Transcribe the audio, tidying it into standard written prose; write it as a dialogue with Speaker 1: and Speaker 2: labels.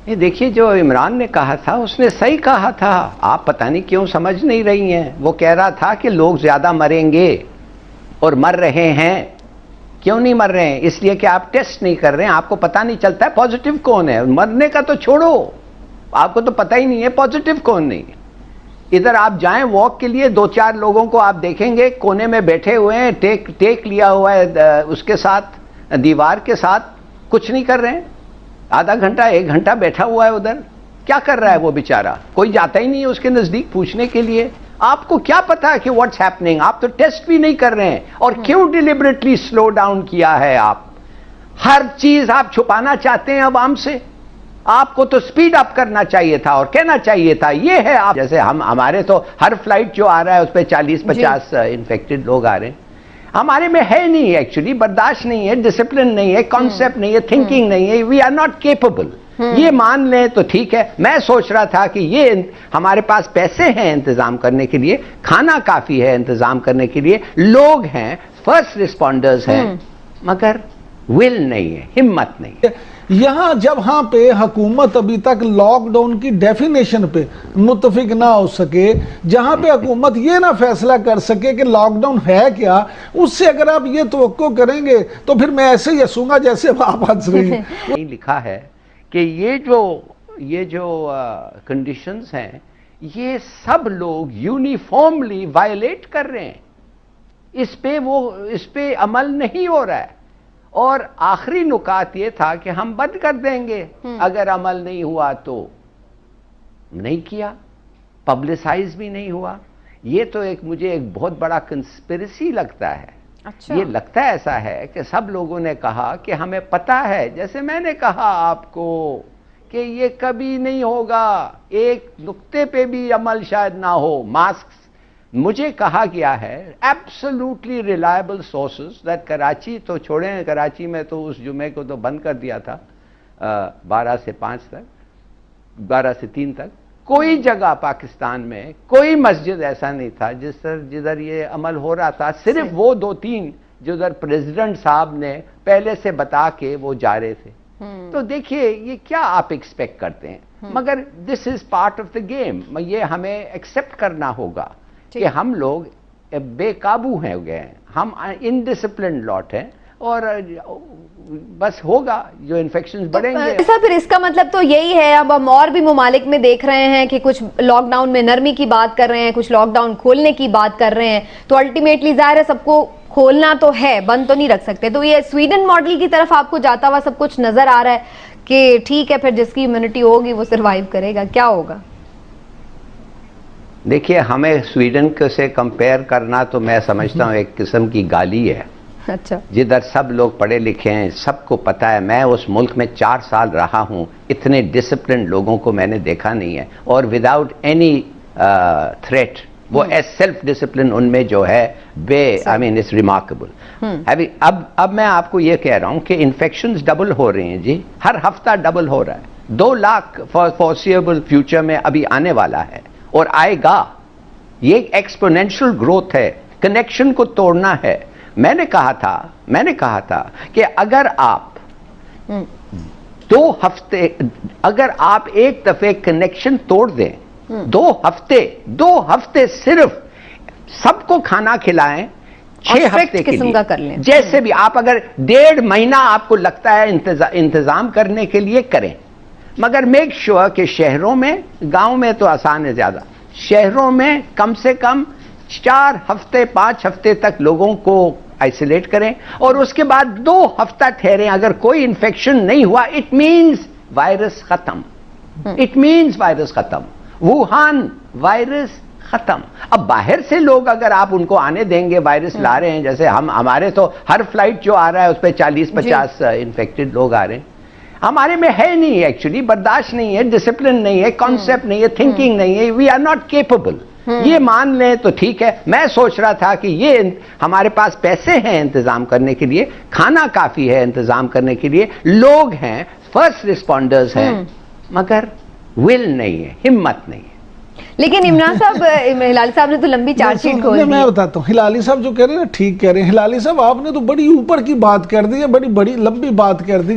Speaker 1: یہ دیکھیے جو عمران نے کہا تھا اس نے صحیح کہا تھا، آپ پتہ نہیں کیوں سمجھ نہیں رہی ہیں۔ وہ کہہ رہا تھا کہ لوگ زیادہ مریں گے اور مر رہے ہیں۔ کیوں نہیں مر رہے ہیں؟ اس لیے کہ آپ ٹیسٹ نہیں کر رہے ہیں، آپ کو پتہ نہیں چلتا ہے پازیٹیو کون ہے۔ مرنے کا تو چھوڑو، آپ کو تو پتہ ہی نہیں ہے پازیٹیو کون نہیں۔ ادھر آپ جائیں واک کے لیے، 2-4 لوگوں کو آپ دیکھیں گے کونے میں بیٹھے ہوئے ہیں، ٹیک لیا ہوا ہے اس کے ساتھ، دیوار کے ساتھ، کچھ نہیں کر رہے ہیں۔ آدھا گھنٹہ 1 گھنٹہ بیٹھا ہوا ہے ادھر، کیا کر رہا ہے وہ بیچارہ؟ کوئی جاتا ہی نہیں ہے اس کے نزدیک پوچھنے کے لیے۔ آپ کو کیا پتا ہے کہ واٹس ہیپننگ؟ آپ تو ٹیسٹ بھی نہیں کر رہے ہیں۔ اور کیوں ڈیلیبریٹلی سلو ڈاؤن کیا ہے آپ؟ ہر چیز آپ چھپانا چاہتے ہیں عوام سے۔ آپ کو تو سپیڈ اپ کرنا چاہیے تھا اور کہنا چاہیے تھا یہ ہے آپ جیسے ہمارے تو ہر فلائٹ جو آ رہا ہے اس پہ 40-50 انفیکٹڈ لوگ آ رہے ہیں۔ ہمارے میں ہے نہیں، ایکچولی برداشت نہیں ہے، ڈسپلن نہیں ہے، کانسیپٹ نہیں ہے، تھنکنگ نہیں ہے، وی آر ناٹ کیپیبل۔ یہ مان لیں تو ٹھیک ہے۔ میں سوچ رہا تھا کہ یہ ہمارے پاس پیسے ہیں انتظام کرنے کے لیے، کھانا کافی ہے انتظام کرنے کے لیے، لوگ ہیں، فرسٹ رسپونڈرز ہیں، مگر ول نہیں ہے، ہمت نہیں ہے۔
Speaker 2: یہاں جہاں پہ حکومت ابھی تک لاک ڈاؤن کی ڈیفینیشن پہ متفق نہ ہو سکے، جہاں پہ حکومت یہ نہ فیصلہ کر سکے کہ لاک ڈاؤن ہے کیا، اس سے اگر آپ یہ توقع کریں گے تو پھر میں ایسے ہی ہنسوں گا جیسے آپ ہنس رہی ہیں۔
Speaker 1: لکھا ہے کہ یہ جو کنڈیشنز ہیں یہ سب لوگ یونیفارملی وائلیٹ کر رہے ہیں، اس پہ عمل نہیں ہو رہا ہے۔ اور آخری نکات یہ تھا کہ ہم بند کر دیں گے اگر عمل نہیں ہوا تو۔ نہیں کیا، پبلسائز بھی نہیں ہوا۔ یہ تو مجھے ایک بہت بڑا کنسپریسی لگتا ہے۔
Speaker 3: اچھا،
Speaker 1: یہ لگتا ایسا ہے کہ سب لوگوں نے کہا کہ ہمیں پتہ ہے، جیسے میں نے کہا آپ کو کہ یہ کبھی نہیں ہوگا، ایک نقطے پہ بھی عمل شاید نہ ہو۔ ماسک مجھے کہا گیا ہے absolutely reliable sources that Karachi تو چھوڑیں، کراچی میں تو اس جمعے کو تو بند کر دیا تھا 12 سے 5 تک، 12 سے 3 تک۔ کوئی جگہ پاکستان میں کوئی مسجد ایسا نہیں تھا جدھر یہ عمل ہو رہا تھا، صرف وہ 2-3 جدھر پریزیڈنٹ صاحب نے پہلے سے بتا کے وہ جا رہے تھے۔ تو دیکھیے یہ کیا آپ ایکسپیکٹ کرتے ہیں؟ مگر this is part of the game, یہ ہمیں ایکسپٹ کرنا ہوگا کہ ہم لوگ بے قابو ہو گئے ہیں، ہم انڈسپلنڈ لاٹ ہیں، اور بس ہوگا جو انفیکشنز بڑھیں گے۔
Speaker 3: پھر اس کا مطلب تو یہی ہے، اب ہم اور بھی ممالک میں دیکھ رہے ہیں کہ کچھ لاک ڈاؤن میں نرمی کی بات کر رہے ہیں، کچھ لاک ڈاؤن کھولنے کی بات کر رہے ہیں، تو الٹیمیٹلی ظاہر ہے سب کو کھولنا تو ہے، بند تو نہیں رکھ سکتے۔ تو یہ سویڈن ماڈل کی طرف آپ کو جاتا ہوا سب کچھ نظر آ رہا ہے کہ ٹھیک ہے پھر جس کی امیونٹی ہوگی وہ سروائیو کرے گا، کیا ہوگا؟
Speaker 1: دیکھیے ہمیں سویڈن سے کمپیئر کرنا تو میں سمجھتا ہوں ایک قسم کی گالی ہے۔
Speaker 3: اچھا،
Speaker 1: جدھر سب لوگ پڑھے لکھے ہیں، سب کو پتہ ہے، میں اس ملک میں 4 سال رہا ہوں، اتنے ڈسپلنڈ لوگوں کو میں نے دیکھا نہیں ہے، اور وداؤٹ اینی تھریٹ وہ سیلف ڈسپلن ان میں جو ہے آئی مین اٹس ریمارکیبل۔ اب میں آپ کو یہ کہہ رہا ہوں کہ انفیکشنز ڈبل ہو رہے ہیں جی، ہر ہفتہ ڈبل ہو رہا ہے، 2 لاکھ فارسیبل فیوچر میں ابھی آنے والا ہے اور آئے گا۔ یہ ایکسپونینشل گروتھ ہے، کنیکشن کو توڑنا ہے۔ میں نے کہا تھا کہ اگر آپ 2 ہفتے، اگر آپ ایک دفعہ کنیکشن توڑ دیں، 2 ہفتے صرف سب کو کھانا کھلائیں، 6 ہفتے کے لیے، جیسے بھی آپ اگر 1.5 مہینہ آپ کو لگتا ہے انتظام کرنے کے لیے کریں، مگر میک شور کہ شہروں میں، گاؤں میں تو آسان ہے زیادہ، شہروں میں کم سے کم 4 ہفتے 5 ہفتے تک لوگوں کو آئسولیٹ کریں، اور اس کے بعد 2 ہفتہ ٹھہریں۔ اگر کوئی انفیکشن نہیں ہوا اٹ مینز وائرس ختم، ووہان وائرس ختم۔ اب باہر سے لوگ اگر آپ ان کو آنے دیں گے، وائرس لا رہے ہیں، جیسے ہمارے تو ہر فلائٹ جو آ رہا ہے اس پہ 40-50 انفیکٹڈ لوگ آ رہے ہیں۔ ہمارے میں ہے نہیں، ایکچولی برداشت نہیں ہے، ڈسپلن نہیں ہے، کانسیپٹ نہیں ہے، تھنکنگ نہیں ہے، وی آر ناٹ کیپیبل۔ یہ مان لیں تو ٹھیک ہے۔ میں سوچ رہا تھا کہ یہ ہمارے پاس پیسے ہیں انتظام کرنے کے لیے، کھانا کافی ہے انتظام کرنے کے لیے، لوگ ہیں، فرسٹ رسپونڈرز ہیں، مگر ول نہیں ہے، ہمت نہیں ہے۔
Speaker 3: لیکن عمران صاحب، ہلالی صاحب نے تو لمبی چارج شیٹ کھول دی۔
Speaker 2: میں بتاتا ہوں، ہلالی صاحب جو کہہ رہے ہیں ٹھیک کہہ رہے ہیں۔ ہلالی صاحب آپ نے تو بڑی اوپر کی بات کر دی ہے، بڑی لمبی بات کر دی۔